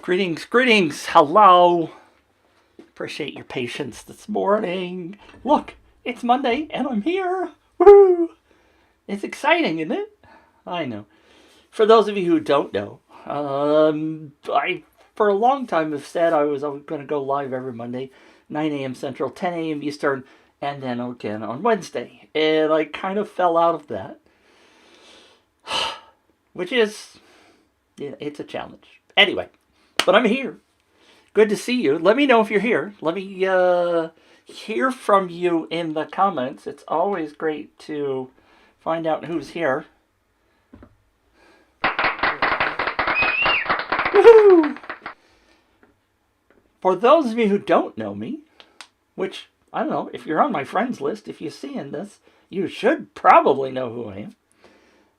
Greetings, hello. Appreciate your patience this morning. Look, it's Monday and I'm here. Woo! It's exciting, isn't it? I know. For those of you who don't know, I for a long time have said I was going to go live every Monday, 9 a.m. Central, 10 a.m. Eastern, and then again on Wednesday. And I kind of fell out of that, which is, it's a challenge. Anyway, but I'm here. Good to see you. Let me know if you're here. Let me hear from you in the comments. It's always great to find out who's here. Woohoo! For those of you who don't know me, which, I don't know, if you're on my friends list, if you're seeing this, you should probably know who I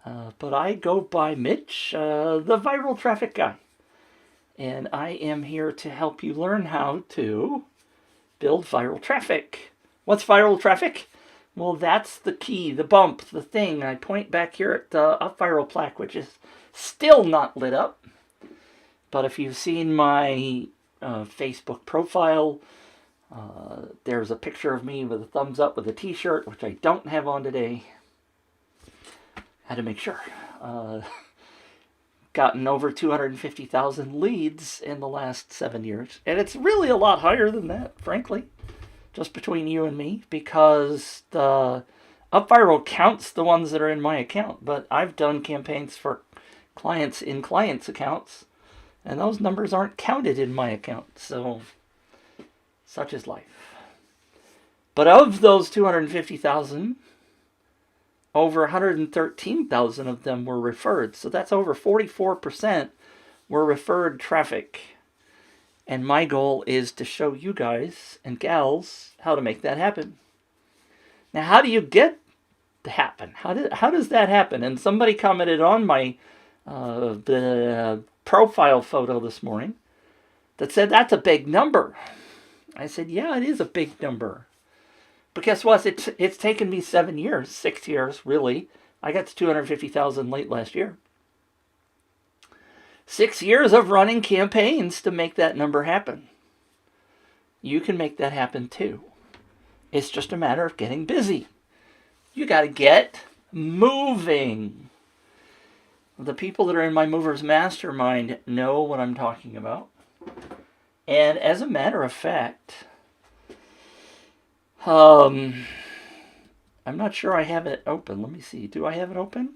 am. But I go by Mitch, the viral traffic guy. And I am here to help you learn how to build viral traffic. What's viral traffic? Well, that's the key, the bump, the thing. I point back here at the Up Viral plaque, which is still not lit up. But if you've seen my Facebook profile, there's a picture of me with a thumbs up with a t-shirt, which I don't have on today. Had to make sure. Gotten over 250,000 leads in the last 7 years. And it's really a lot higher than that, frankly. Just between you and me. Because the Up Viral counts the ones that are in my account. But I've done campaigns for clients in clients' accounts. And those numbers aren't counted in my account. So, such is life. But of those 250,000... over 113,000 of them were referred. So that's over 44% were referred traffic. And my goal is to show you guys and gals how to make that happen. Now, how do you get to happen? How does that happen? And somebody commented on my the profile photo this morning that said, that's a big number. I said, yeah, it is a big number. But guess what? It's taken me 7 years, 6 years, really. I got to 250,000 late last year. 6 years of running campaigns to make that number happen. You can make that happen too. It's just a matter of getting busy. You got to get moving. The people that are in my Movers Mastermind know what I'm talking about. And as a matter of fact... I'm not sure I have it open. Let me see. Do I have it open?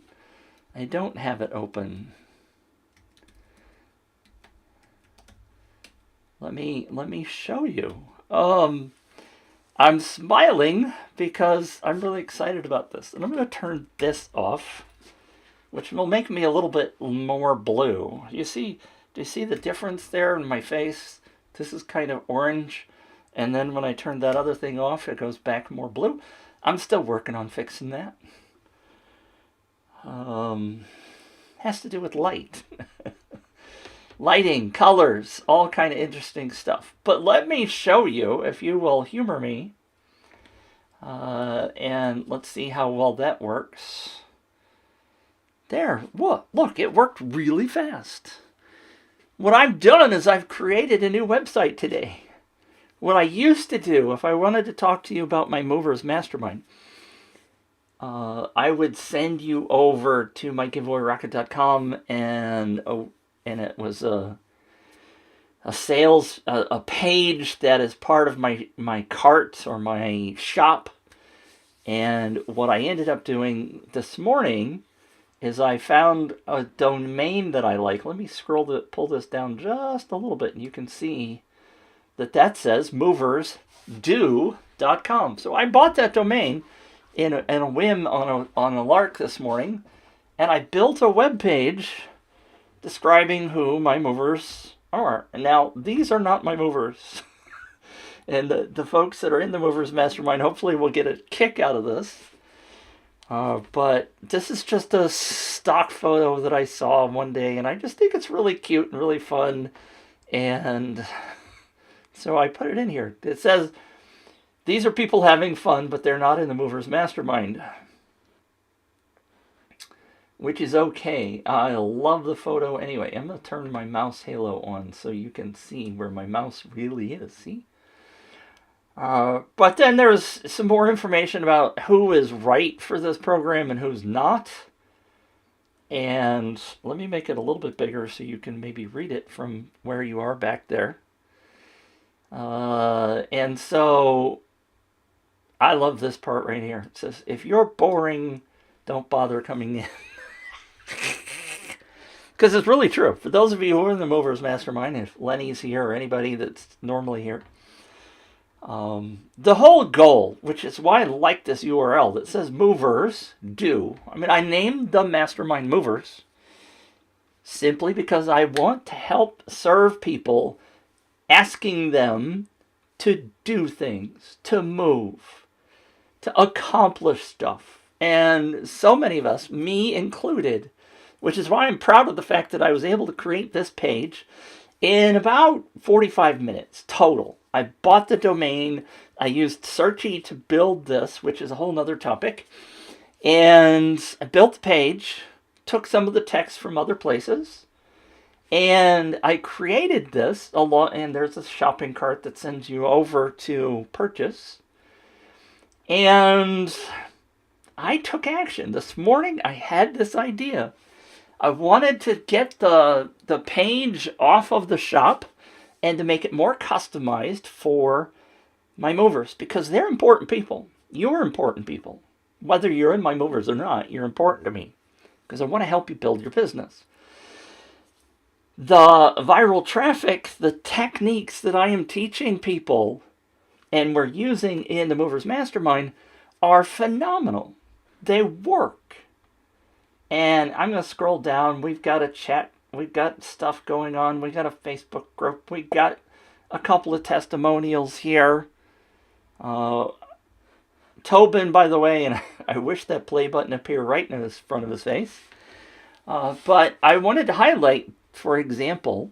I don't have it open. Let me show you. I'm smiling because I'm really excited about this. And I'm going to turn this off, which will make me a little bit more blue. Do you see the difference there in my face? This is kind of orange. And then when I turn that other thing off, it goes back more blue. I'm still working on fixing that. Has to do with light. Lighting, colors, all kind of interesting stuff. But let me show you, if you will humor me. And let's see how well that works. There, look, it worked really fast. What I've done is I've created a new website today. What I used to do, if I wanted to talk to you about my Movers Mastermind, I would send you over to mygiveawayrocket.com and it was a sales, a page that is part of my cart or my shop. And what I ended up doing this morning is I found a domain that I like. Let me pull this down just a little bit and you can see that says moversdo.com. So I bought that domain in a whim on a lark this morning, and I built a web page describing who my movers are. And now these are not my movers. And the folks that are in the Movers Mastermind hopefully will get a kick out of this. But this is just a stock photo that I saw one day, and I just think it's really cute and really fun. And so I put it in here. It says, these are people having fun, but they're not in the Movers Mastermind. which is okay. I love the photo anyway. I'm going to turn my mouse halo on so you can see where my mouse really is. See? But then there's some more information about who is right for this program and who's not. And let me make it a little bit bigger so you can maybe read it from where you are back there. And so I love this part right here. It says, if you're boring, don't bother coming in. Because it's really true. For those of you who are in the Movers Mastermind, if Lenny's here or anybody that's normally here, the whole goal, which is why I like this URL that says Movers Do. I mean, I named the Mastermind Movers simply because I want to help serve people, asking them to do things, to move, to accomplish stuff. And so many of us, me included, which is why I'm proud of the fact that I was able to create this page in about 45 minutes total. I bought the domain. I used Searchy to build this, which is a whole nother topic. And I built the page, took some of the text from other places, and I created this along, and there's a shopping cart that sends you over to purchase. And I took action. This morning I had this idea. I wanted to get the page off of the shop and to make it more customized for my movers, because they're important people. You're important people. Whether you're in my movers or not, you're important to me because I want to help you build your business. The viral traffic, the techniques that I am teaching people and we're using in the Movers Mastermind are phenomenal. They work. And I'm going to scroll down. We've got a chat. We've got stuff going on. We've got a Facebook group. We've got a couple of testimonials here. Tobin, by the way, and I wish that play button appeared right in the front of his face. But I wanted to highlight, for example,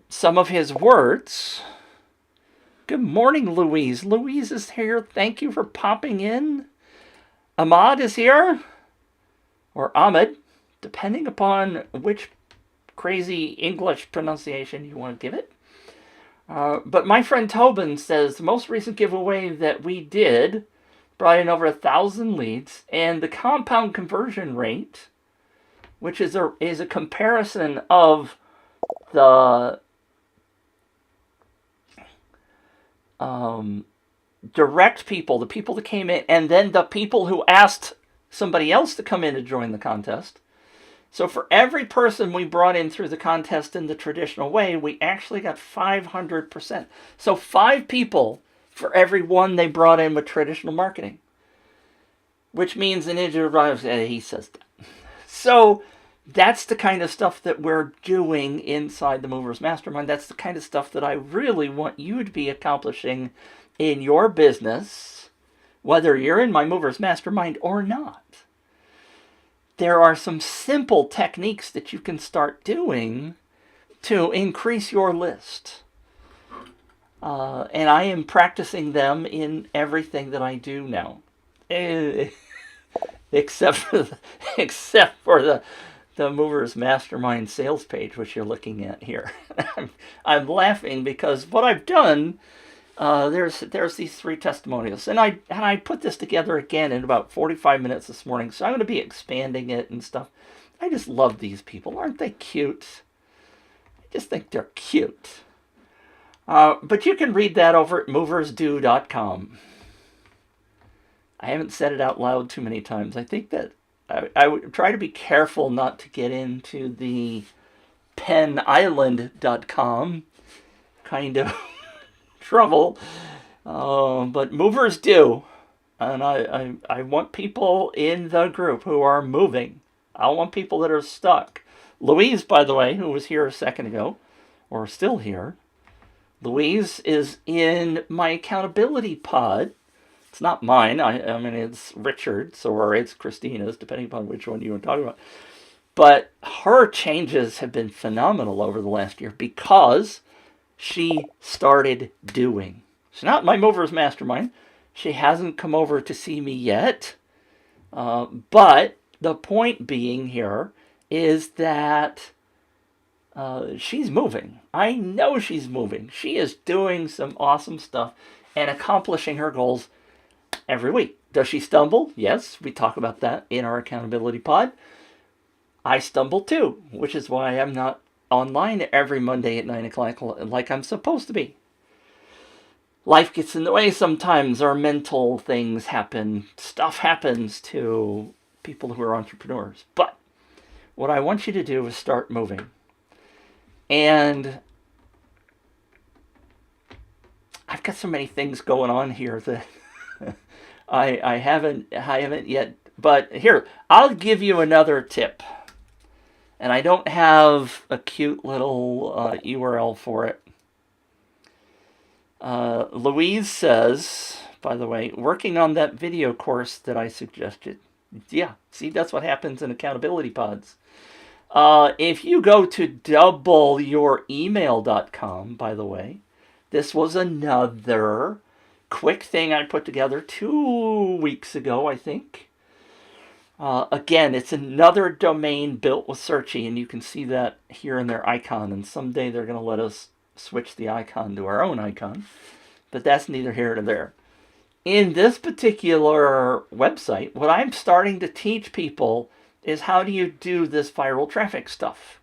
some of his words. Good morning, Louise. Louise is here. Thank you for popping in. Ahmad is here. Or Ahmed, depending upon which crazy English pronunciation you want to give it. But my friend Tobin says the most recent giveaway that we did brought in over 1,000 leads, and the compound conversion rate, which is a comparison of the direct people, the people that came in, and then the people who asked somebody else to come in to join the contest. So for every person we brought in through the contest in the traditional way, we actually got 500%. So 5 people for every one they brought in with traditional marketing. Which means the ninja arrives, he says that. So that's the kind of stuff that we're doing inside the Movers Mastermind. That's the kind of stuff that I really want you to be accomplishing in your business, whether you're in my Movers Mastermind or not. There are some simple techniques that you can start doing to increase your list. And I am practicing them in everything that I do now. Except for the Movers Mastermind sales page, which you're looking at here. I'm laughing because what I've done, there's these 3 testimonials, and I put this together again in about 45 minutes this morning, so I'm going to be expanding it and stuff. I just love these people. Aren't they cute? I just think they're cute. But you can read that over at moversdo.com. I haven't said it out loud too many times. I think that I would try to be careful not to get into the penisland.com kind of trouble. But movers do. And I want people in the group who are moving. I want people that are stuck. Louise, by the way, who was here a second ago, or still here, Louise is in my accountability pod. It's not mine. I mean, it's Richard's or it's Christina's, depending upon which one you want to talk about. But her changes have been phenomenal over the last year because she started doing. She's not my Movers Mastermind. She hasn't come over to see me yet. But the point being here is that she's moving. I know she's moving. She is doing some awesome stuff and accomplishing her goals every week. Does she stumble? Yes, we talk about that in our accountability pod. I stumble too, which is why I'm not online every Monday at 9 o'clock like I'm supposed to be. Life gets in the way sometimes, or mental things happen. Stuff happens to people who are entrepreneurs. But what I want you to do is start moving. And I've got so many things going on here that I haven't yet. But here, I'll give you another tip. And I don't have a cute little URL for it. Louise says, by the way, working on that video course that I suggested. Yeah, see, that's what happens in accountability pods. If you go to doubleyouremail.com, by the way, this was another quick thing I put together 2 weeks ago, I think. Again, it's another domain built with Searchy, and you can see that here in their icon, and someday they're going to let us switch the icon to our own icon, but that's neither here nor there. In this particular website, what I'm starting to teach people is how do you do this viral traffic stuff.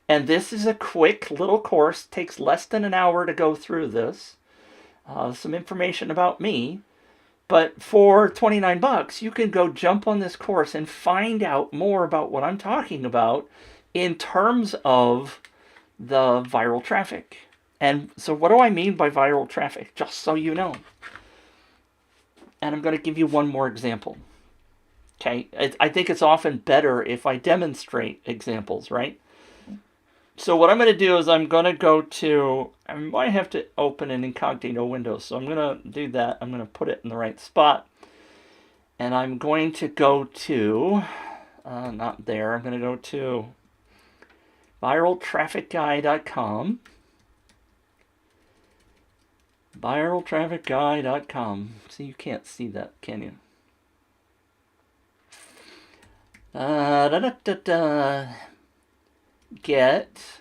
And this is a quick little course, takes less than an hour to go through this. Some information about me. But for 29 bucks, you can go jump on this course and find out more about what I'm talking about in terms of the viral traffic. And so what do I mean by viral traffic? Just so you know. And I'm going to give you one more example. Okay, I think it's often better if I demonstrate examples, right? So what I'm going to do is I'm going to go to, I might have to open an incognito window, so I'm going to do that. I'm going to put it in the right spot. And I'm going to go to, not there, I'm going to go to viraltrafficguy.com. Viraltrafficguy.com. See, you can't see that, can you? Get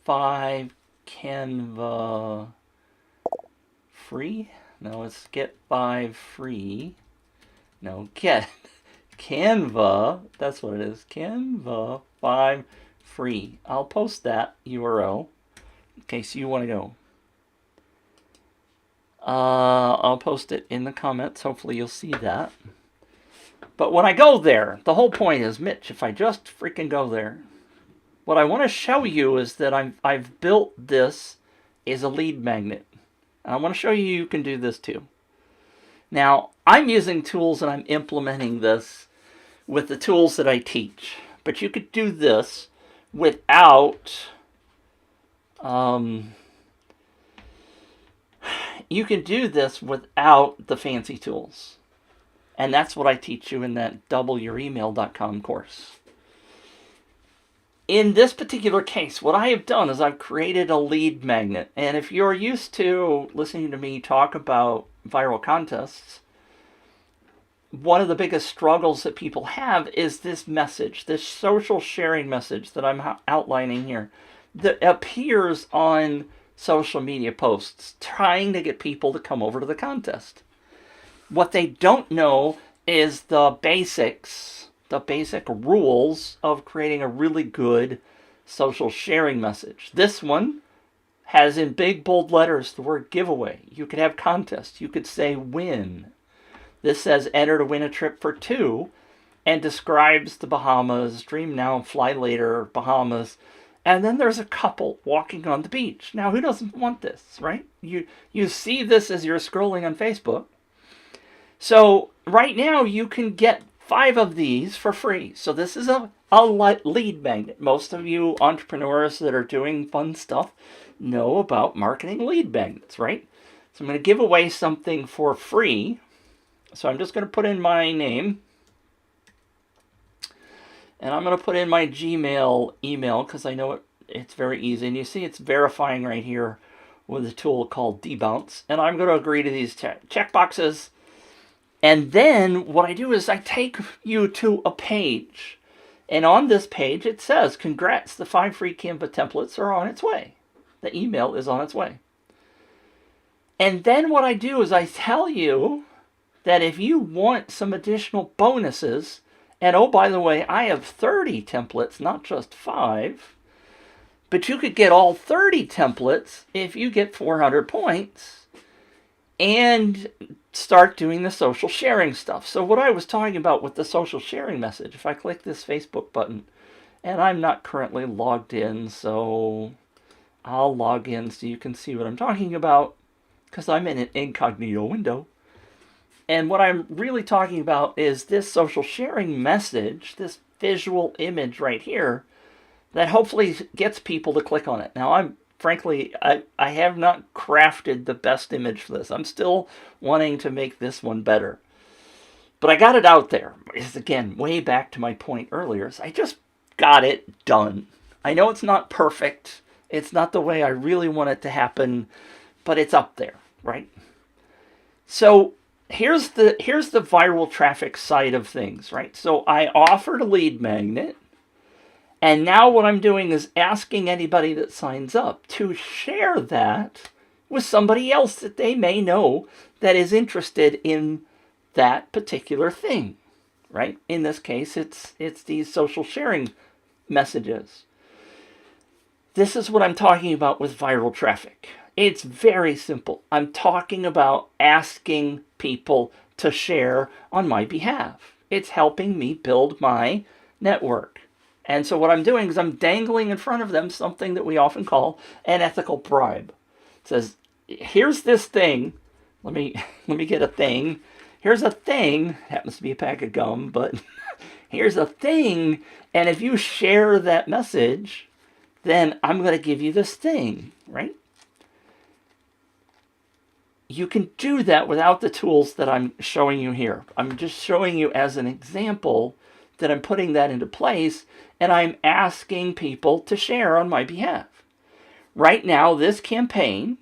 5 Canva free? No, it's get 5 free. No, get Canva. That's what it is. Canva 5 free. I'll post that URL in case you want to go. I'll post it in the comments. Hopefully you'll see that. But when I go there, the whole point is, Mitch, if I just freaking go there, what I want to show you is that I've built this as a lead magnet. And I want to show you can do this too. Now, I'm using tools and I'm implementing this with the tools that I teach. But you could do this without... you can do this without the fancy tools. And that's what I teach you in that doubleyouremail.com course. In this particular case, what I have done is I've created a lead magnet. And if you're used to listening to me talk about viral contests, one of the biggest struggles that people have is this message, this social sharing message that I'm outlining here, that appears on social media posts trying to get people to come over to the contest. What they don't know is the basics, the basic rules of creating a really good social sharing message. This one has in big bold letters the word giveaway. You could have contest. You could say win. This says enter to win a trip for 2 and describes the Bahamas, dream now, fly later, Bahamas. And then there's a couple walking on the beach. Now, who doesn't want this, right? You see this as you're scrolling on Facebook. So right now you can get 5 of these for free. So this is a lead magnet. Most of you entrepreneurs that are doing fun stuff know about marketing lead magnets, right? So I'm going to give away something for free. So I'm just going to put in my name. And I'm going to put in my Gmail email because I know it's very easy. And you see it's verifying right here with a tool called Debounce. And I'm going to agree to these check boxes. And then what I do is I take you to a page. And on this page it says, congrats, the 5 free Canva templates are on its way. The email is on its way. And then what I do is I tell you that if you want some additional bonuses, and oh, by the way, I have 30 templates, not just 5, but you could get all 30 templates if you get 400 points and start doing the social sharing stuff. So what I was talking about with the social sharing message, if I click this Facebook button, and I'm not currently logged in, so I'll log in so you can see what I'm talking about, because I'm in an incognito window. And what I'm really talking about is this social sharing message, this visual image right here, that hopefully gets people to click on it. Now, frankly, I have not crafted the best image for this. I'm still wanting to make this one better. But I got it out there. It's, again, way back to my point earlier. So I just got it done. I know it's not perfect. It's not the way I really want it to happen, but it's up there, right? So here's the viral traffic side of things, right? So I offered a lead magnet. And now what I'm doing is asking anybody that signs up to share that with somebody else that they may know that is interested in that particular thing, right? In this case, it's these social sharing messages. This is what I'm talking about with viral traffic. It's very simple. I'm talking about asking people to share on my behalf. It's helping me build my network. And so what I'm doing is I'm dangling in front of them something that we often call an ethical bribe. It says, here's this thing. Let me get a thing. Here's a thing. Happens to be a pack of gum, but here's a thing. And if you share that message, then I'm going to give you this thing, right? You can do that without the tools that I'm showing you here. I'm just showing you as an example that I'm putting that into place, and I'm asking people to share on my behalf. Right now, this campaign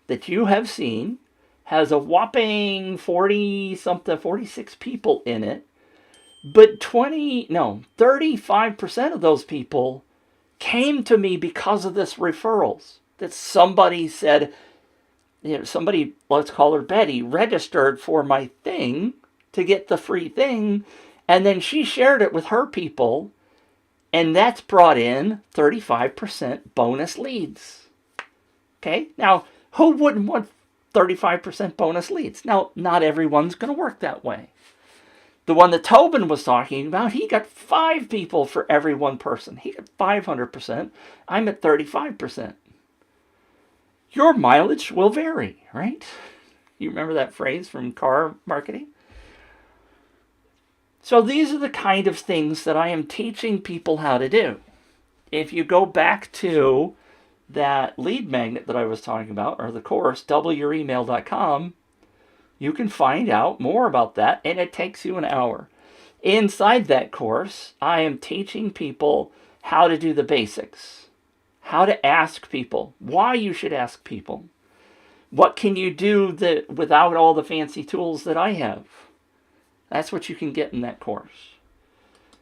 that you have seen has a whopping 46 people in it, but 35% of those people came to me because of this referrals. That somebody said, somebody, let's call her Betty, registered for my thing to get the free thing, and then she shared it with her people, and that's brought in 35% bonus leads. Okay? Now, who wouldn't want 35% bonus leads? Now, not everyone's going to work that way. The one that Tobin was talking about, he got 5 people for every one person. He got 500%. I'm at 35%. Your mileage will vary, right? You remember that phrase from car marketing? So these are the kind of things that I am teaching people how to do. If you go back to that lead magnet that I was talking about, or the course, doubleyouremail.com, you can find out more about that, and it takes you an hour. Inside that course, I am teaching people how to do the basics, how to ask people, why you should ask people, what can you do without all the fancy tools that I have. That's what you can get in that course.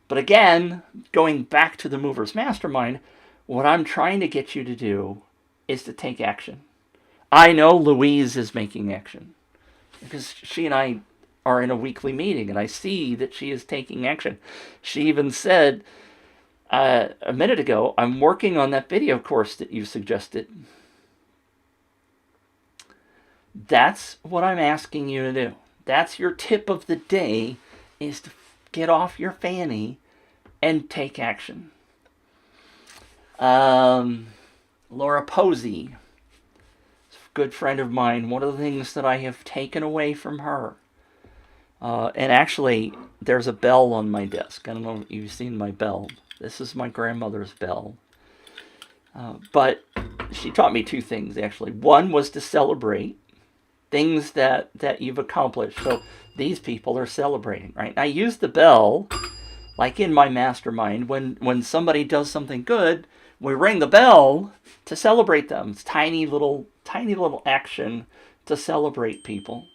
But again, going back to the Movers Mastermind, what I'm trying to get you to do is to take action. I know Louise is making action because she and I are in a weekly meeting, and I see that she is taking action. She even said a minute ago, I'm working on that video course that you suggested. That's what I'm asking you to do. That's your tip of the day, is to get off your fanny and take action. Laura Posey, a good friend of mine, one of the things that I have taken away from her, and actually there's a bell on my desk. I don't know if you've seen my bell. This is my grandmother's bell. But she taught me 2 things, actually. One was to celebrate things that you've accomplished. So these people are celebrating, right? I use the bell, like in my mastermind, when somebody does something good, we ring the bell to celebrate them. It's tiny little action to celebrate people.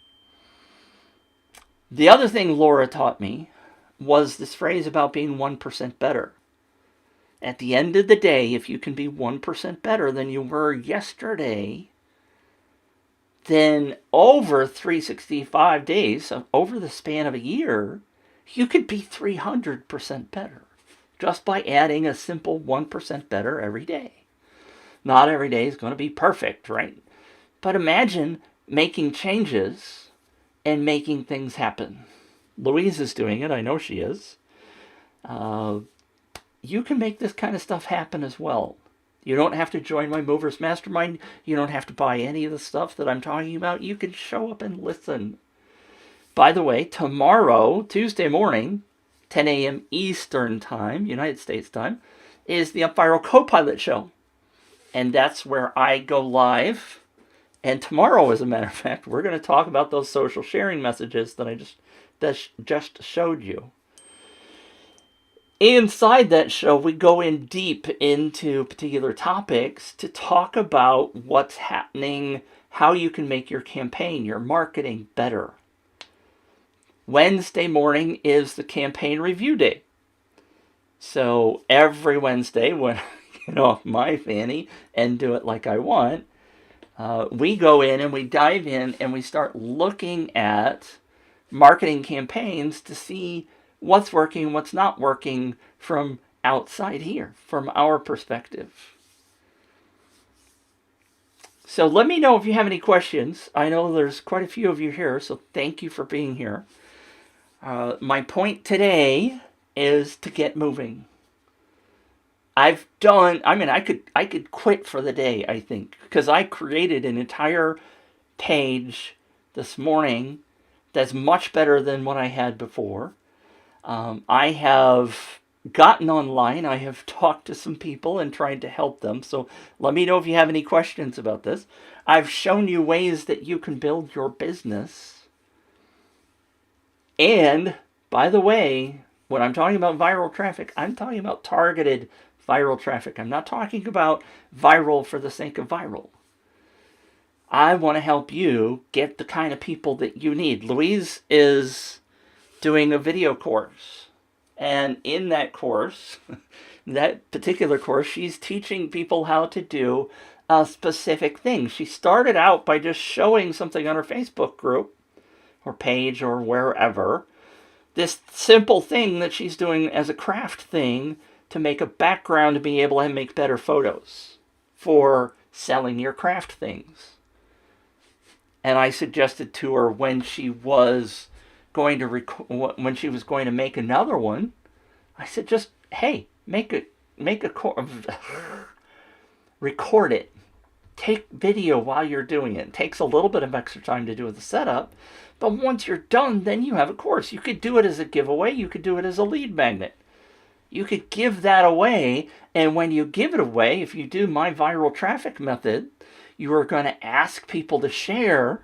The other thing Laura taught me was this phrase about being 1% better. At the end of the day, if you can be 1% better than you were yesterday, then over 365 days, over the span of a year, you could be 300% better just by adding a simple 1% better every day. Not every day is going to be perfect, right? But imagine making changes and making things happen. Louise is doing it. I know she is. You can make this kind of stuff happen as well. You don't have to join my Movers Mastermind. You don't have to buy any of the stuff that I'm talking about. You can show up and listen. By the way, tomorrow, Tuesday morning, 10 a.m. Eastern Time, United States time, is the UpViral Co-Pilot Show. And that's where I go live. And tomorrow, as a matter of fact, we're going to talk about those social sharing messages that I just showed you. Inside that show, we go in deep into particular topics to talk about what's happening, how you can make your campaign, your marketing better. Wednesday morning is the campaign review day. So every Wednesday when I get off my fanny and do it like I want, we go in and we dive in and we start looking at marketing campaigns to see what's working, what's not working from outside here, from our perspective. So let me know if you have any questions. I know there's quite a few of you here, so thank you for being here. My point today is to get moving. I could quit for the day, I think, because I created an entire page this morning that's much better than what I had before. I have gotten online. I have talked to some people and tried to help them. So let me know if you have any questions about this. I've shown you ways that you can build your business. And, by the way, when I'm talking about viral traffic, I'm talking about targeted viral traffic. I'm not talking about viral for the sake of viral. I want to help you get the kind of people that you need. Louise is doing a video course. And in that course, that particular course, she's teaching people how to do a specific thing. She started out by just showing something on her Facebook group or page or wherever. This simple thing that she's doing as a craft thing to make a background to be able to make better photos for selling your craft things. And I suggested to her when she was going to make another one, I said, just, hey, record it. Take video while you're doing it. It takes a little bit of extra time to do the setup, but once you're done, then you have a course. You could do it as a giveaway. You could do it as a lead magnet. You could give that away, and when you give it away, if you do my viral traffic method, you are going to ask people to share.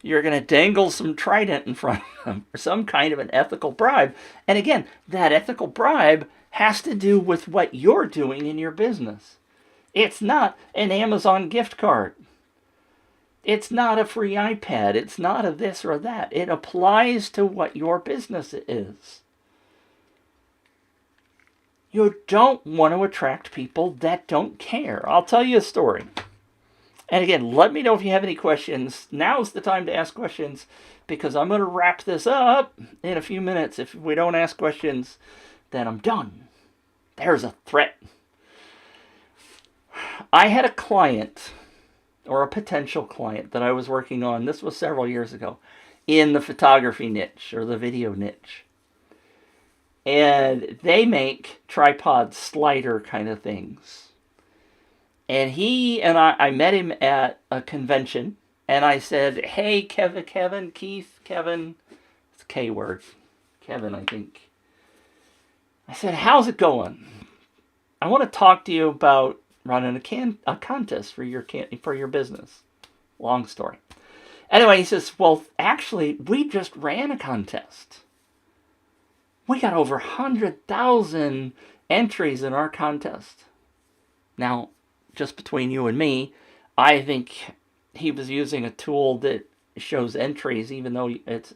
You're going to dangle some trident in front of them, or some kind of an ethical bribe. And again, that ethical bribe has to do with what you're doing in your business. It's not an Amazon gift card. It's not a free iPad. It's not a this or that. It applies to what your business is. You don't want to attract people that don't care. I'll tell you a story. And again, let me know if you have any questions. Now's the time to ask questions because I'm going to wrap this up in a few minutes. If we don't ask questions, then I'm done. There's a threat. I had a client or a potential client that I was working on. This was several years ago in the photography niche or the video niche. And they make tripod slider kind of things. And I met him at a convention, and I said, hey, Keith, it's a K word, Kevin, I think. I said, how's it going? I want to talk to you about running a contest for your business. Long story. Anyway, he says, well, actually, we just ran a contest. We got over 100,000 entries in our contest. Now, just between you and me, I think he was using a tool that shows entries, even though it's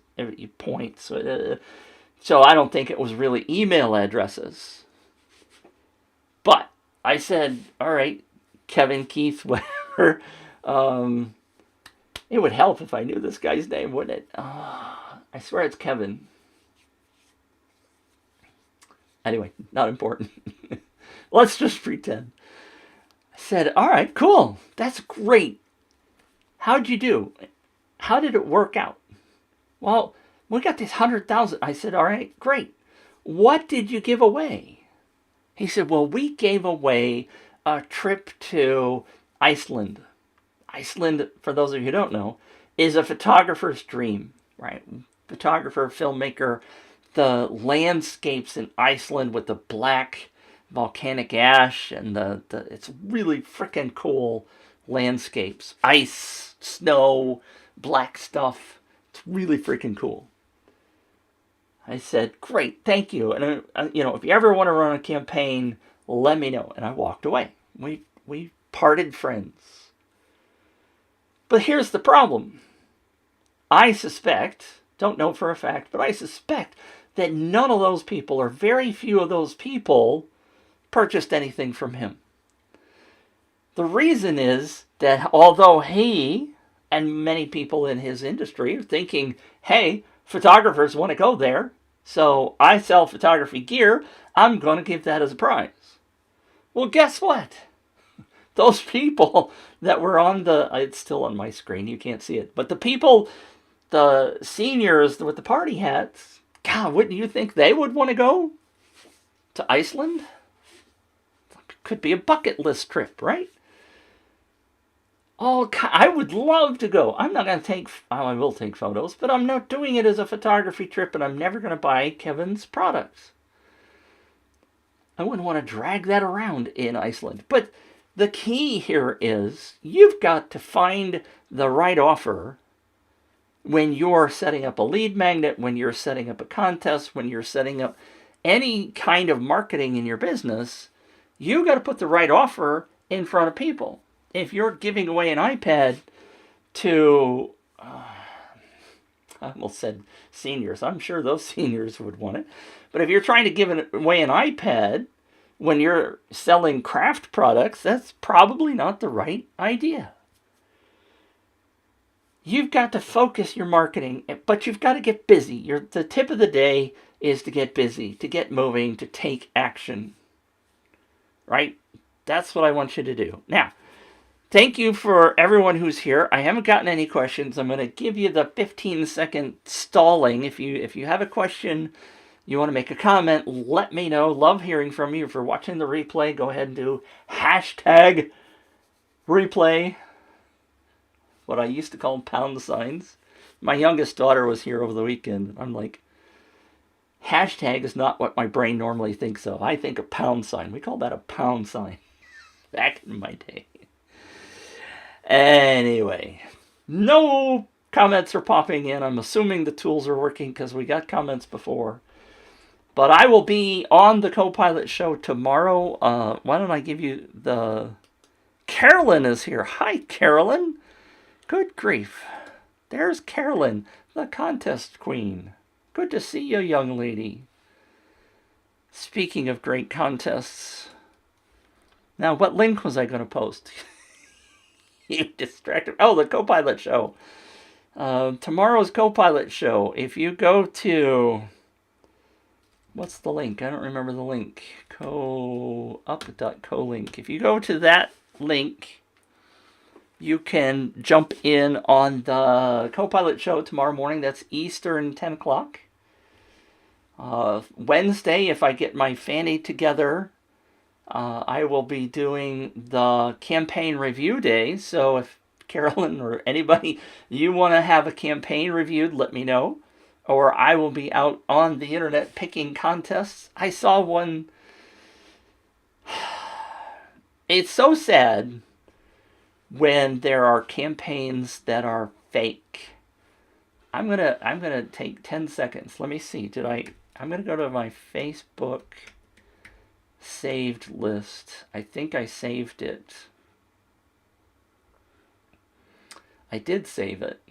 points. So I don't think it was really email addresses. But I said, all right, Kevin, Keith, whatever. It would help if I knew this guy's name, wouldn't it? I swear it's Kevin. Anyway, not important. Let's just pretend. I said, all right, cool. That's great. How'd you do? How did it work out? Well, we got this 100,000. I said, all right, great. What did you give away? He said, well, we gave away a trip to Iceland. Iceland, for those of you who don't know, is a photographer's dream, right? Photographer, filmmaker, the landscapes in Iceland with the black volcanic ash and it's really freaking cool landscapes. Ice, snow, black stuff. It's really freaking cool. I said, great, thank you. And, if you ever want to run a campaign, let me know. And I walked away. We parted friends. But here's the problem. I suspect, don't know for a fact, but I suspect that none of those people, or very few of those people, purchased anything from him. The reason is that although he and many people in his industry are thinking, hey, photographers want to go there, so I sell photography gear, I'm going to give that as a prize. Well, guess what? Those people that were on it's still on my screen, you can't see it, but the people, the seniors with the party hats, God, wouldn't you think they would want to go to Iceland? Could be a bucket list trip, right? Oh, I would love to go. I'm not going to I will take photos, but I'm not doing it as a photography trip, and I'm never going to buy Kevin's products. I wouldn't want to drag that around in Iceland. But the key here is you've got to find the right offer when you're setting up a lead magnet, when you're setting up a contest, when you're setting up any kind of marketing in your business. You got to put the right offer in front of people. If you're giving away an iPad to, I almost said seniors. I'm sure those seniors would want it. But if you're trying to give away an iPad when you're selling craft products, that's probably not the right idea. You've got to focus your marketing, but you've got to get busy. The tip of the day is to get busy, to get moving, to take action. Right? That's what I want you to do. Now, thank you for everyone who's here. I haven't gotten any questions. I'm going to give you the 15-second stalling. If you have a question, you want to make a comment, let me know. Love hearing from you. If you're watching the replay, go ahead and do hashtag replay. What I used to call pound signs. My youngest daughter was here over the weekend. I'm like, hashtag is not what my brain normally thinks of. I think a pound sign. We call that a pound sign back in my day. Anyway, no comments are popping in. I'm assuming the tools are working because we got comments before. But I will be on the Co-Pilot show tomorrow. Why don't I give you Carolyn is here. Hi, Carolyn. Good grief. There's Carolyn, the contest queen. Good to see you, young lady. Speaking of great contests. Now, what link was I going to post? You distracted. Oh, the Co-Pilot show. Tomorrow's Co-Pilot show. If you go to... What's the link? I don't remember the link. Up.colink. If you go to that link, you can jump in on the Co-Pilot show tomorrow morning. That's Eastern, 10 o'clock. Wednesday, if I get my fanny together, I will be doing the campaign review day. So if Carolyn or anybody, you want to have a campaign reviewed, let me know. Or I will be out on the internet picking contests. I saw one. It's so sad when there are campaigns that are fake. I'm gonna take 10 seconds. Let me see. I'm gonna go to my Facebook saved list. I think I saved it. I did save it.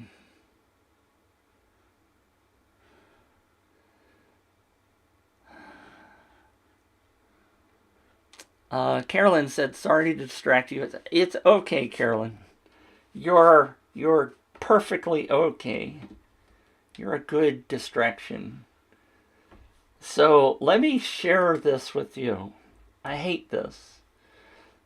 Carolyn said, "Sorry to distract you." It's okay, Carolyn. You're perfectly okay. You're a good distraction. So let me share this with you. I hate this.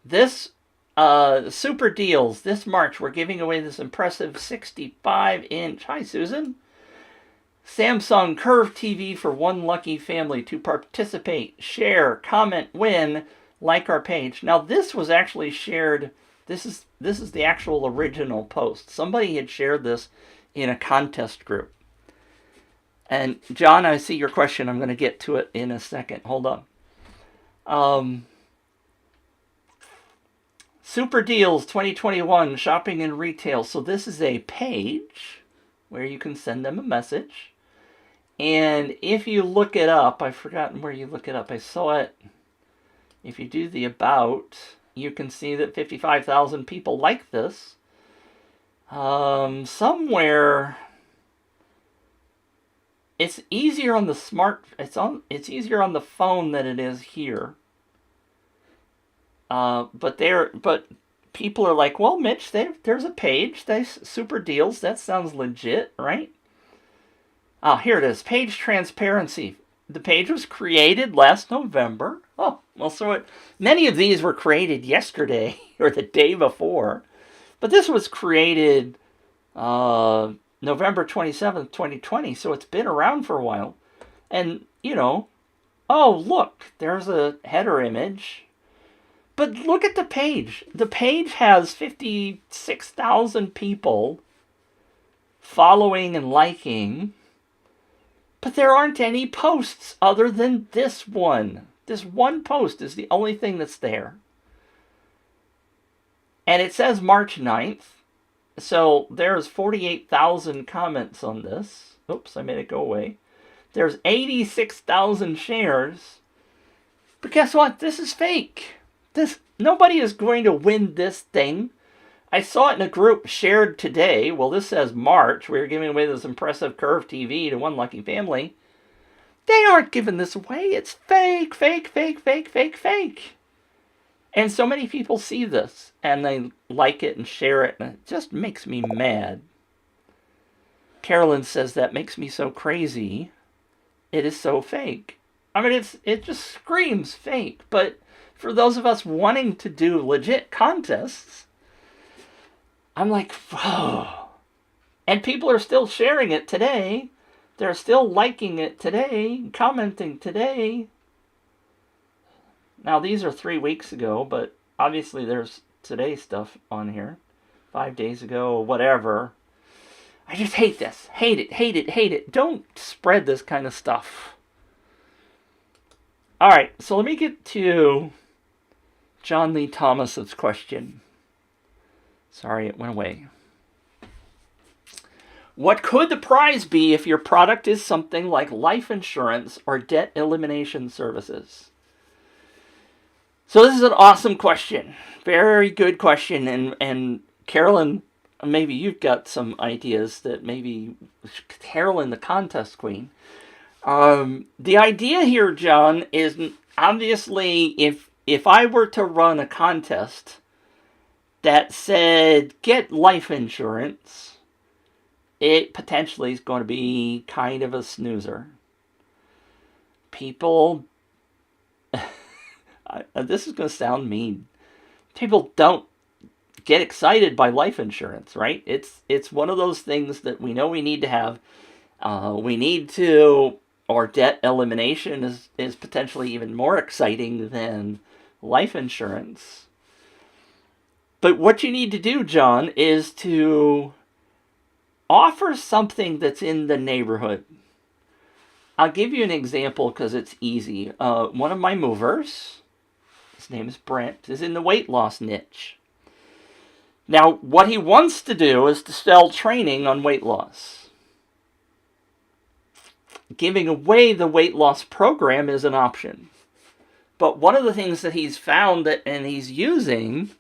This super deals this March. We're giving away this impressive 65-inch. Hi, Susan. Samsung Curve TV for one lucky family. To participate, share, comment, win, like our page. Now this was actually shared. This is the actual original post. Somebody had shared this in a contest group. And John, I see your question. I'm going to get to it in a second. Hold on. Super Deals 2021 Shopping and Retail. So this is a page where you can send them a message. And if you look it up, I've forgotten where you look it up. I saw it. If you do the about, you can see that 55,000 people like this. Somewhere, it's easier on the it's easier on the phone than it is here. But people are like, well, Mitch, there's a page. Super Deals. That sounds legit, right? Ah, here it is. Page transparency. The page was created last November. Oh, well, many of these were created yesterday or the day before. But this was created November 27th, 2020. So it's been around for a while. And, oh, look, there's a header image. But look at the page. The page has 56,000 people following and liking. But there aren't any posts other than this one. This one post is the only thing that's there. And it says March 9th. So there's 48,000 comments on this. Oops, I made it go away. There's 86,000 shares. But guess what? This is fake. Nobody is going to win this thing. I saw it in a group shared today. Well, this says March. We're giving away this impressive Curve TV to one lucky family. They aren't giving this away. It's fake, fake, fake, fake, fake, fake. And so many people see this and they like it and share it, and it just makes me mad. Carolyn says that makes me so crazy. It is so fake. I mean, it just screams fake. But for those of us wanting to do legit contests, I'm like, whoa. And people are still sharing it today. They're still liking it today, commenting today. Now, these are 3 weeks ago, but obviously there's today's stuff on here. 5 days ago, whatever. I just hate this. Hate it, hate it, hate it. Don't spread this kind of stuff. All right, so let me get to John Lee Thomas's question. Sorry, it went away. What could the prize be if your product is something like life insurance or debt elimination services? So this is an awesome question. Very good question. And Carolyn, maybe you've got some ideas that maybe Carolyn, the contest queen. The idea here, John, is obviously if I were to run a contest that said get life insurance, it potentially is going to be kind of a snoozer. People, this is going to sound mean. People don't get excited by life insurance, right? It's one of those things that we know we need to have. We need to, or debt elimination is potentially even more exciting than life insurance. But what you need to do, John, is to offer something that's in the neighborhood. I'll give you an example because it's easy. One of my movers, his name is Brent, is in the weight loss niche. Now, what he wants to do is to sell training on weight loss. Giving away the weight loss program is an option. But one of the things that he's found and he's using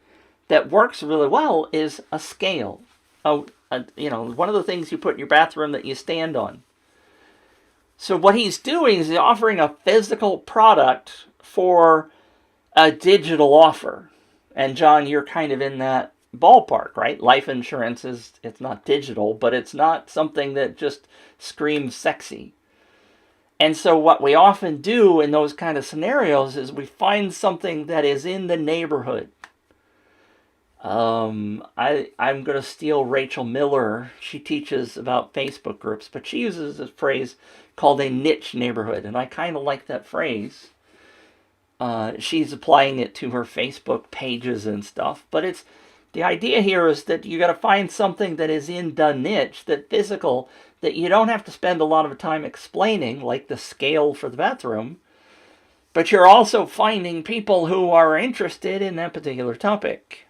that works really well is a scale. One of the things you put in your bathroom that you stand on. So what he's doing is he's offering a physical product for a digital offer. And John, you're kind of in that ballpark, right? Life insurance it's not digital, but it's not something that just screams sexy. And so what we often do in those kind of scenarios is we find something that is in the neighborhood. I'm going to steal Rachel Miller. She teaches about Facebook groups, but she uses a phrase called a niche neighborhood, and I kind of like that phrase. She's applying it to her Facebook pages and stuff, but it's the idea here is that you got to find something that is in the niche, that physical, that you don't have to spend a lot of time explaining, like the scale for the bathroom, but you're also finding people who are interested in that particular topic.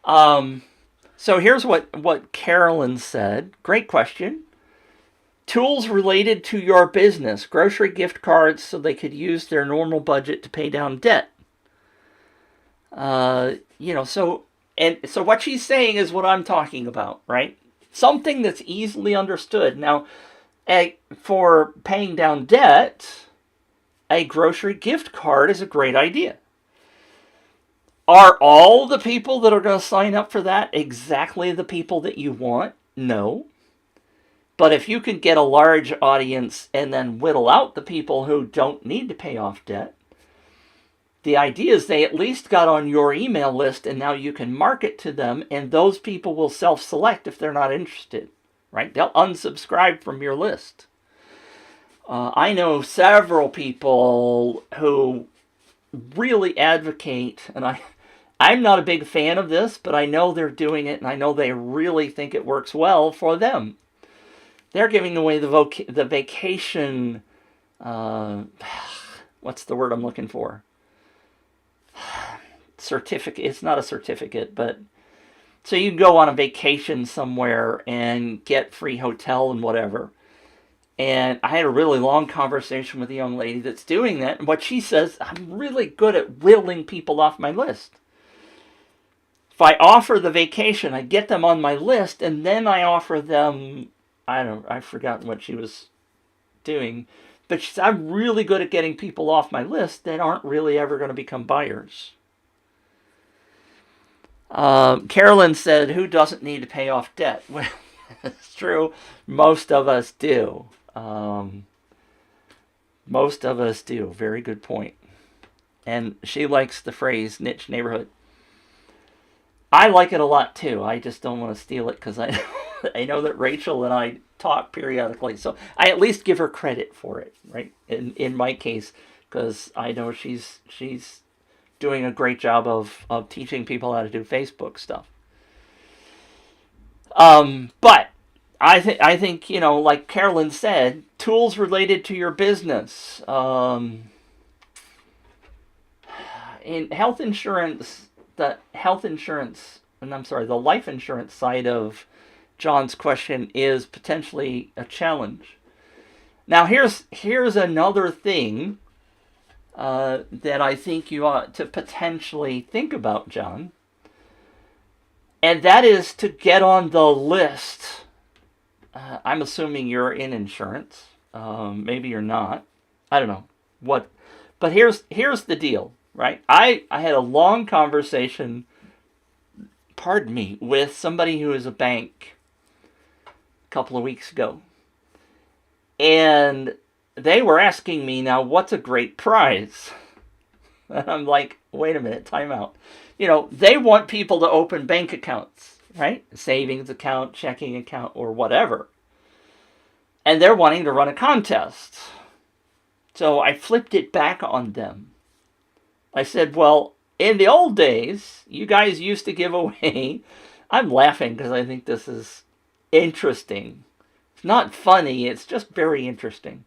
So here's what Carolyn said. Great question. Tools related to your business, grocery gift cards so they could use their normal budget to pay down debt. So what she's saying is what I'm talking about, right? Something that's easily understood. Now, for paying down debt, a grocery gift card is a great idea. Are all the people that are going to sign up for that exactly the people that you want? No. But if you can get a large audience and then whittle out the people who don't need to pay off debt, the idea is they at least got on your email list and now you can market to them, and those people will self-select if they're not interested, right? They'll unsubscribe from your list. I know several people who really advocate, and I'm not a big fan of this, but I know they're doing it, and I know they really think it works well for them. They're giving away the vacation, what's the word I'm looking for? Certificate. It's not a certificate, but so you go on a vacation somewhere and get free hotel and whatever. And I had a really long conversation with a young lady that's doing that. And what she says, I'm really good at whittling people off my list. If I offer the vacation, I get them on my list, and then I offer them, I've forgotten what she was doing. But she said, I'm really good at getting people off my list that aren't really ever going to become buyers. Carolyn said, who doesn't need to pay off debt? Well, it's true. Most of us do. Most of us do. Very good point. And she likes the phrase niche neighborhood. I like it a lot too. I just don't want to steal it because I know that Rachel and I talk periodically. So I at least give her credit for it, right? In my case, because I know she's doing a great job of teaching people how to do Facebook stuff. But I think like Carolyn said, tools related to your business. In health insurance, the life insurance side of John's question is potentially a challenge. Now here's another thing that I think you ought to potentially think about, John. And that is to get on the list. I'm assuming you're in insurance. Maybe you're not. I don't know what. But here's the deal, right? I had a long conversation, with somebody who is a bank a couple of weeks ago. And they were asking me, now, what's a great prize? And I'm like, wait a minute, time out. They want people to open bank accounts, right? Savings account, checking account, or whatever. And they're wanting to run a contest. So I flipped it back on them. I said, well, in the old days, you guys used to give away... I'm laughing because I think this is interesting. It's not funny, it's just very interesting.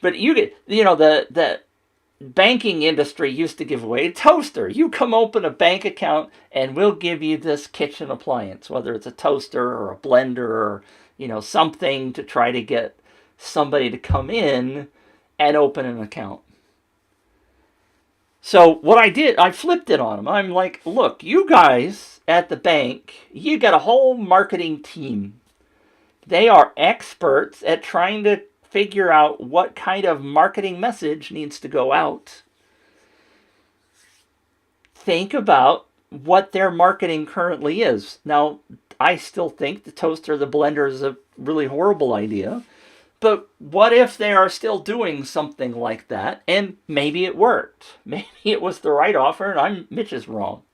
But you get, the banking industry used to give away a toaster. You come open a bank account and we'll give you this kitchen appliance, whether it's a toaster or a blender or, something to try to get somebody to come in and open an account. So what I did, I flipped it on them. I'm like, look, you guys at the bank, you got a whole marketing team. They are experts at trying to figure out what kind of marketing message needs to go out. Think about what their marketing currently is. Now, I still think the toaster, the blender is a really horrible idea. But what if they are still doing something like that, and maybe it worked? Maybe it was the right offer, and Mitch is wrong.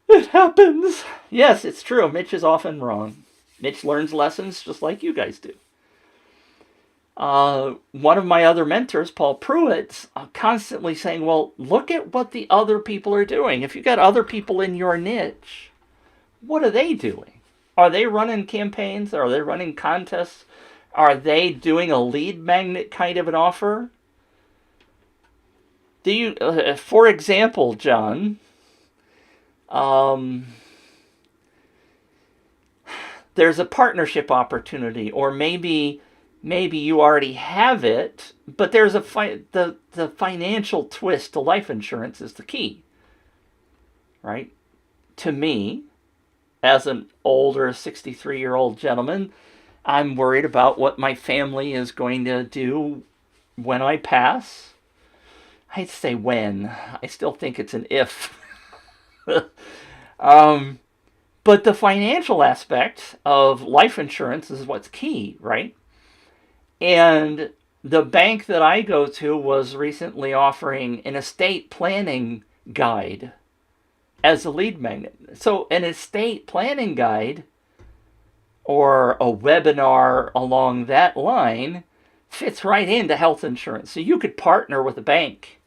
It happens. Yes, it's true. Mitch is often wrong. Mitch learns lessons just like you guys do. One of my other mentors, Paul Pruitt's, constantly saying, well, look at what the other people are doing. If you got other people in your niche, what are they doing? Are they running campaigns? Are they running contests? Are they doing a lead magnet kind of an offer? Do you, for example, John, there's a partnership opportunity, or maybe you already have it, but there's the financial twist to life insurance is the key, right? To me, as an older 63-year-old gentleman, I'm worried about what my family is going to do when I pass. I'd say when. I still think it's an if. But the financial aspect of life insurance is what's key, right? And the bank that I go to was recently offering an estate planning guide as a lead magnet. So an estate planning guide or a webinar along that line fits right into health insurance. So you could partner with a bank.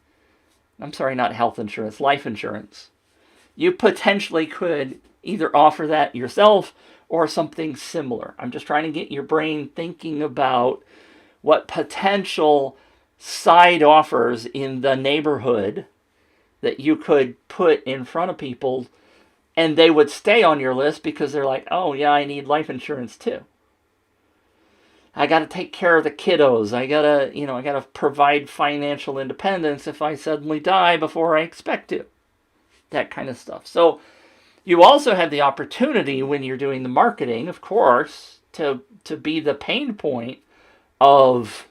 I'm sorry, not health insurance, life insurance. You potentially could either offer that yourself or something similar. I'm just trying to get your brain thinking about what potential side offers in the neighborhood that you could put in front of people, and they would stay on your list because they're like, oh yeah, I need life insurance too. I got to take care of the kiddos. I got to provide financial independence if I suddenly die before I expect to. That kind of stuff. So you also have the opportunity when you're doing the marketing, of course, to be the pain point of,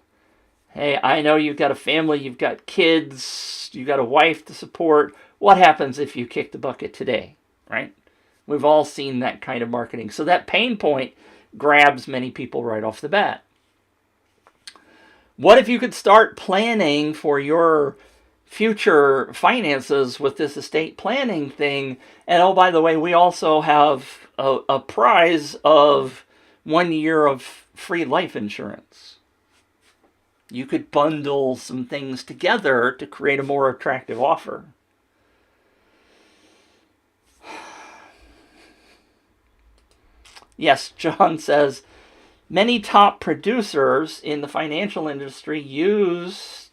hey, I know you've got a family, you've got kids, you've got a wife to support. What happens if you kick the bucket today, right? We've all seen that kind of marketing. So that pain point grabs many people right off the bat. What if you could start planning for your future finances with this estate planning thing? And oh, by the way, we also have a prize of 1 year of free life insurance. You could bundle some things together to create a more attractive offer. Yes, John says, many top producers in the financial industry used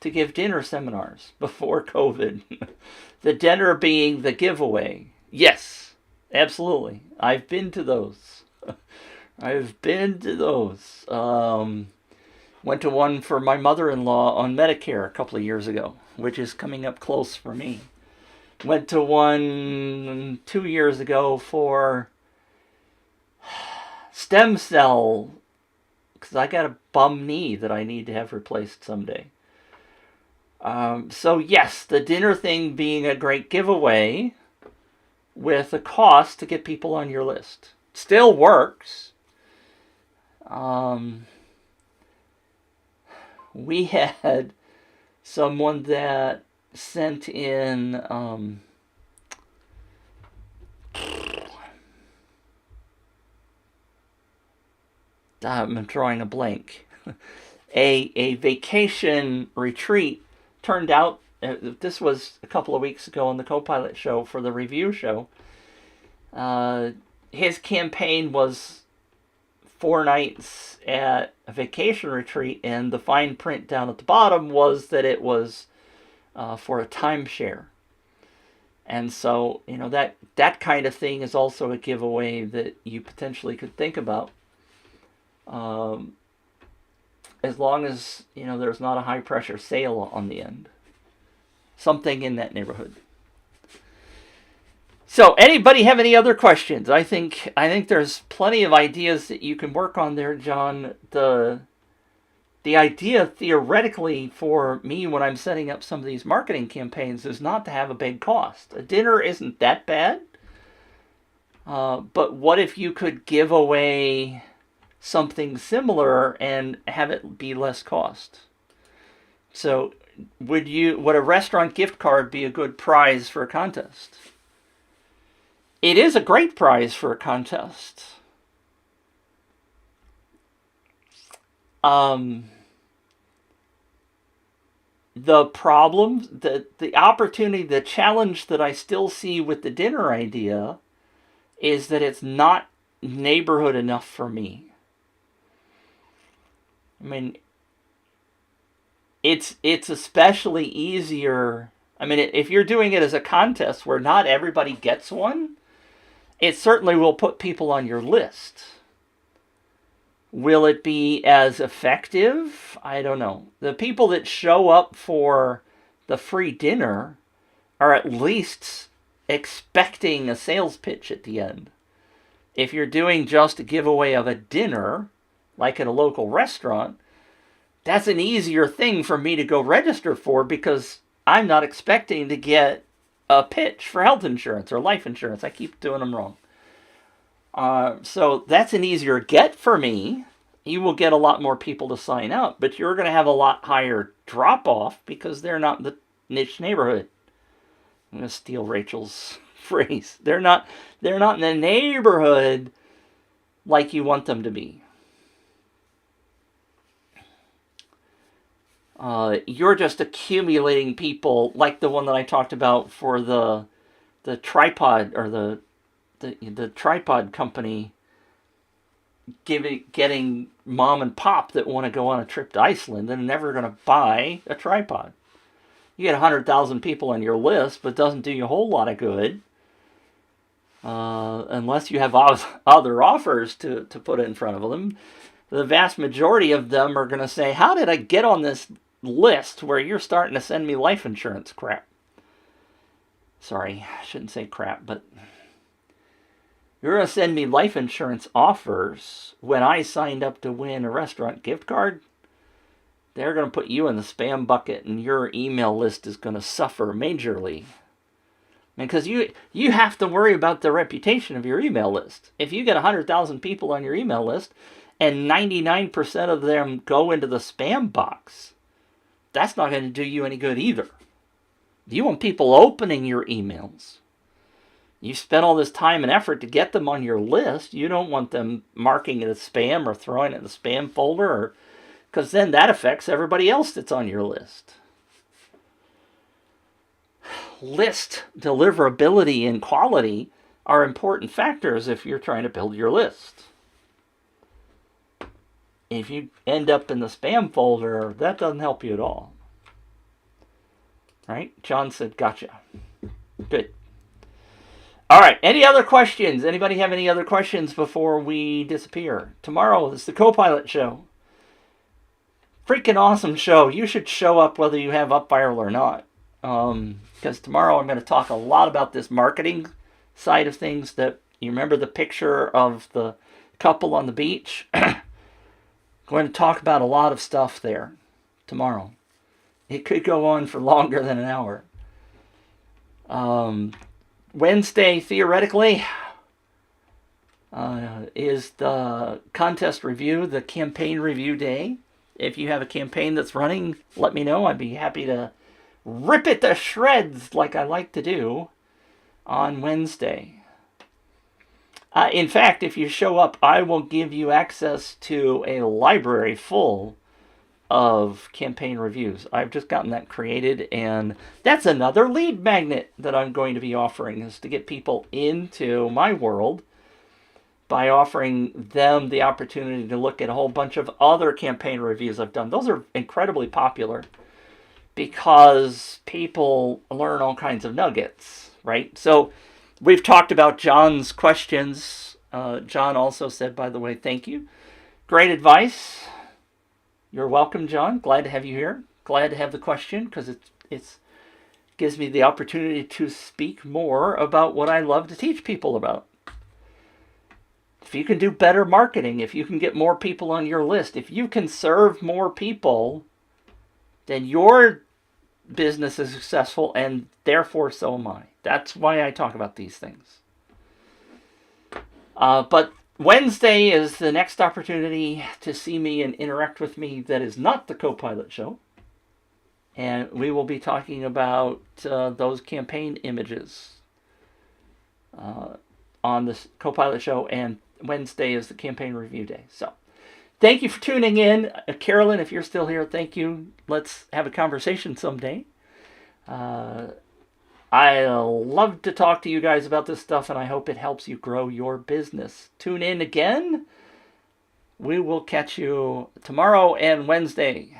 to give dinner seminars before COVID. The dinner being the giveaway. Yes, absolutely. I've been to those. Went to one for my mother-in-law on Medicare a couple of years ago, which is coming up close for me. Went to one 2 years ago for stem cell, because I got a bum knee that I need to have replaced someday. So yes, the dinner thing being a great giveaway with a cost to get people on your list. Still works. We had someone that sent in I'm drawing a blank. A vacation retreat. Turned out, this was a couple of weeks ago on the Copilot show for the review show. His campaign was 4 nights at a vacation retreat, and the fine print down at the bottom was that it was for a timeshare. And so, that kind of thing is also a giveaway that you potentially could think about. As long as, there's not a high pressure sale on the end. Something in that neighborhood. So, anybody have any other questions? I think there's plenty of ideas that you can work on there, John. The the idea theoretically for me when I'm setting up some of these marketing campaigns is not to have a big cost. A dinner isn't that bad. But what if you could give away something similar and have it be less cost? So would a restaurant gift card be a good prize for a contest? It is a great prize for a contest. The problem, the opportunity, the challenge that I still see with the dinner idea is that it's not neighborhood enough for me. I mean, it's especially easier. I mean, if you're doing it as a contest where not everybody gets one, it certainly will put people on your list. Will it be as effective? I don't know. The people that show up for the free dinner are at least expecting a sales pitch at the end. If you're doing just a giveaway of a dinner, like at a local restaurant, that's an easier thing for me to go register for because I'm not expecting to get a pitch for health insurance or life insurance. I keep doing them wrong. So that's an easier get for me. You will get a lot more people to sign up, but you're going to have a lot higher drop-off because they're not in the niche neighborhood. I'm going to steal Rachel's phrase. They're not in the neighborhood like you want them to be. You're just accumulating people like the one that I talked about for the tripod or the tripod company getting mom and pop that want to go on a trip to Iceland and never going to buy a tripod. You get 100,000 people on your list, but it doesn't do you a whole lot of good unless you have other offers to put in front of them. The vast majority of them are going to say, how did I get on this list where you're starting to send me life insurance crap? Sorry, I shouldn't say crap, but you're going to send me life insurance offers when I signed up to win a restaurant gift card? They're going to put you in the spam bucket and your email list is going to suffer majorly. Because you have to worry about the reputation of your email list. If you get 100,000 people on your email list and 99% of them go into the spam box, that's not going to do you any good either. You want people opening your emails. You spent all this time and effort to get them on your list. You don't want them marking it as spam or throwing it in the spam folder, because then that affects everybody else that's on your list. List deliverability and quality are important factors if you're trying to build your list. If you end up in the spam folder, that doesn't help you at all. Right? John said, gotcha. Good. All right. Any other questions? Anybody have any other questions before we disappear? Tomorrow is the Co-Pilot show. Freaking awesome show. You should show up whether you have UpViral or not. Because tomorrow I'm going to talk a lot about this marketing side of things. That you remember the picture of the couple on the beach? Going to talk about a lot of stuff there tomorrow. It could go on for longer than an hour. Wednesday, theoretically, is the contest review, the campaign review day. If you have a campaign that's running, let me know. I'd be happy to rip it to shreds like I like to do on Wednesday. In fact, if you show up, I will give you access to a library full of campaign reviews. I've just gotten that created, and that's another lead magnet that I'm going to be offering, is to get people into my world by offering them the opportunity to look at a whole bunch of other campaign reviews I've done. Those are incredibly popular because people learn all kinds of nuggets, right? So we've talked about John's questions. John also said, by the way, thank you. Great advice. You're welcome, John. Glad to have you here. Glad to have the question because it gives me the opportunity to speak more about what I love to teach people about. If you can do better marketing, if you can get more people on your list, if you can serve more people, then your business is successful, and therefore so am I. That's why I talk about these things. But Wednesday is the next opportunity to see me and interact with me that is not the Co-Pilot Show. And we will be talking about those campaign images on the Co-Pilot Show, and Wednesday is the campaign review day. So thank you for tuning in. Carolyn, if you're still here, thank you. Let's have a conversation someday. I love to talk to you guys about this stuff, and I hope it helps you grow your business. Tune in again. We will catch you tomorrow and Wednesday.